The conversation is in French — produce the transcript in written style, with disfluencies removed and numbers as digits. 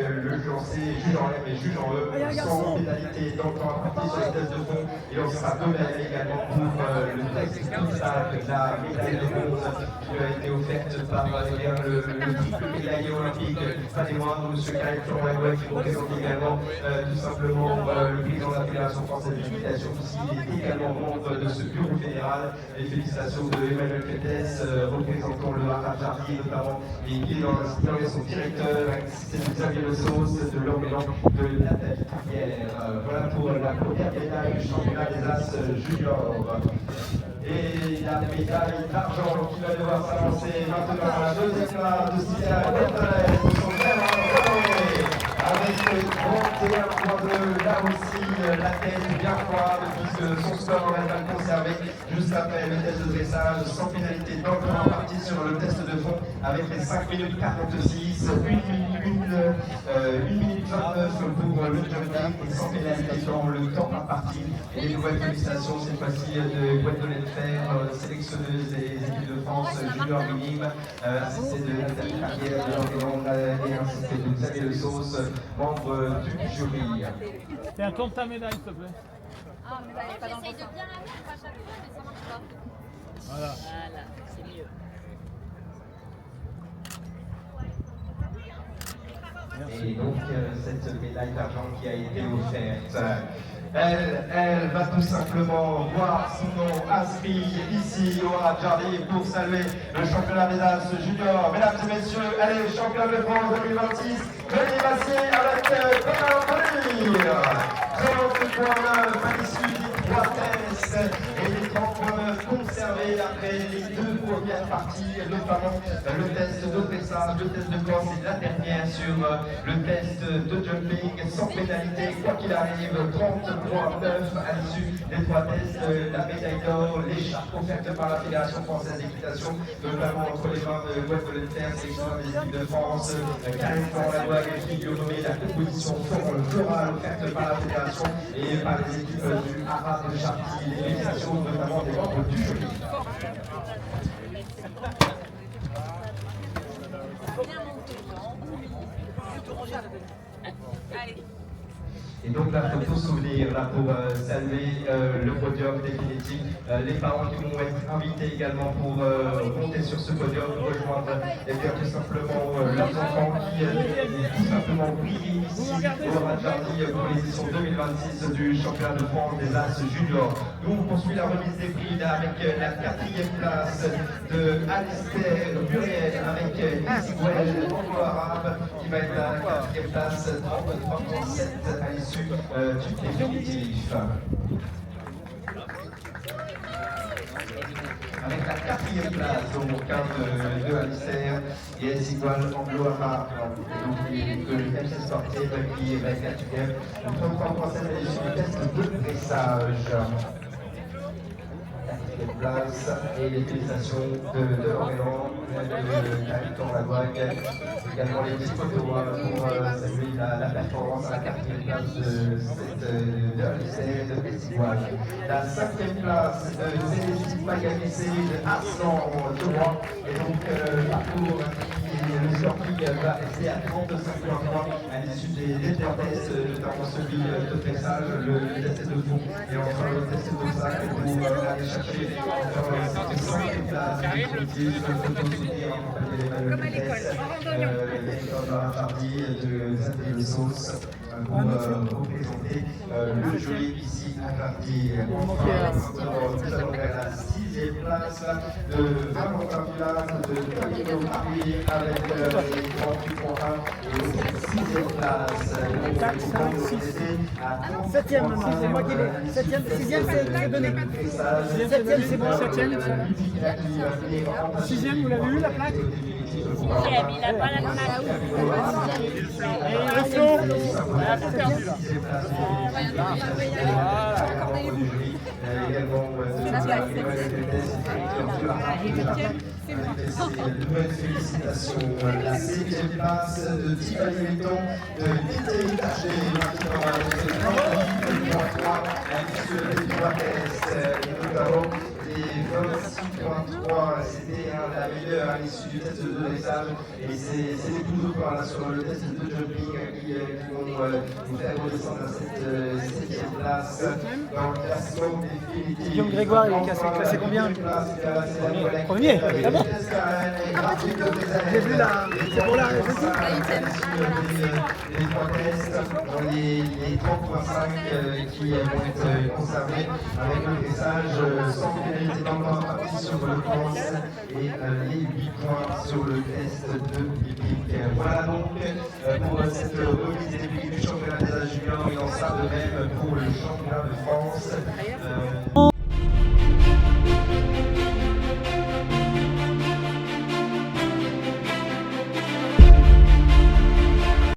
le lancé juge en M et juge en E, sans pénalité dans le temps imparti sur les tests de fond. Et on sera de même également pour le test d'obstacle, la médaille de bronze qui lui a été offerte par le triple médaillé olympique, pas des moindres, M. Karim Florent-Lagouet, qui représente également tout simplement le président de la Fédération française d'équitation, qui est également membre de ce bureau fédéral. Les félicitations de Emmanuel Fétès, représentant le Haras Jardy notamment, et qui est dans son directeur, c'est Xavier Le Sauce, de l'Orient, de Nathalie Carrière. Voilà pour la première médaille du championnat des As juniors. Et la médaille d'argent qui va devoir s'avancer maintenant à la deuxième place de Cynthia Berthelès pour son frère avec 31,2. Là aussi, la tête bien froide puisque son score va être conservé juste après le test de dressage, sans pénalité dans le temps parti sur le test de fond avec les 5 minutes 46, 1 minute 29 pour le jumping et sans pénalité dans le temps imparti. Et les nouvelles félicitations cette fois-ci de Gwendolen Fer, sélectionneuse des équipes de France junior minime, assistée de Nathalie Carrière, de l'Orient et ainsi que de Xavier Le Sauce, membre du jury. Fais un tour de ta médaille, s'il te plaît. Ah, j'essaye de bien la mettre à chaque fois, mais ça marche pas. Voilà. Voilà, c'est mieux. Et donc cette médaille d'argent qui a été offerte, elle va tout simplement voir son nom inscrit ici au Haras Jardy pour saluer le championnat des As juniors. Mesdames et messieurs, allez, champion de France 2026, Denis Massier avec Bernard Bonny. 30,9 à l'issue des 3 tests et les 30,9 conservés après les 2 premières parties, notamment le test de dressage, le test de course et la dernière sur le test de jumping sans pénalité. Quoi qu'il arrive, 30,9 à l'issue des 3 tests, la médaille d'or, l'écharpe offerte par la Fédération française d'équitation, notamment entre les mains de Gwendolen Fer, sélectionneur des équipes de France, Karim Florent-Lagouet qui lui a nommé la composition florale offerte par la Fédération et par les équipes du Haras Jardy, les félicitations notamment des membres du jury. Et donc la photo souvenir là pour saluer le podium définitif. Les parents qui vont être invités également pour monter sur ce podium, rejoindre et bien tout simplement leurs enfants qui tout simplement brillent ici au Haras Jardy pour l'édition 2026 du championnat de France des As juniors. Nous on poursuit la remise des prix là, avec la 4e place de Alistair Muriel avec Isiguel anglo-arabe qui va être la 4e place, 33,37 à l'issue du définitif. Avec la 4e place donc de Alistair et Isiguel anglo-arabe, donc le MC sportif qui va être 4e, 33,37 à l'issue du test de dressage. Place et les félicitations de Lorient, de Karim Florent-Lagouet, également les petits photos pour saluer la performance à la 4e place de Alistair de Festival. La 5e place de Céline Magalissé de Aslan de Rouen, et donc le parcours le score qui va rester à 35,3 à l'issue des tests, notamment celui de dressage, le test de fond et enfin le test d'obstacle pour aller chercher cette 5e place définitive, photo souvenir accompagné d'Emmanuel Fétès, l'école de Haras Jardy, de Xavier Le Sauce pour représenter le jury ici à Jardy. Enfin, nous allons vers la 6e place de Valentin Villard, de Camilo Marie avec les 38,1 et aussi 6e place. 4, 5, 6. 7e maintenant, c'est moi qui l'ai. 7e, 6e c'est donné. 7e c'est bon, 7e. 6e, vous l'avez eu la plaque? 6e, il n'a pas la plaque. Et le flot? On a tout perdu là. Nouvelle félicitation. La 7e place de Tivali Metton de Tété Taché, maintenant avec 30,3 à l'issue des 3 tests, notamment les 26 83, c'était la meilleure à l'issue du test de dressage. Et c'est les 12 autres sur le test de jumping qui vont nous faire redescendre à cette 7e place dans le classement définitif. Guillaume Grégoire, il est classé combien? Premier. Ah bon? J'ai vu là, c'est pour la les 3 tests, les 30.5 qui vont être conservés avec le dressage sans pénalité dans la partie sur le cross et les 8 points sur le test de pipic. Voilà donc pour cette remise des prix du championnat des âges juniors, et en ça de même pour le championnat de France.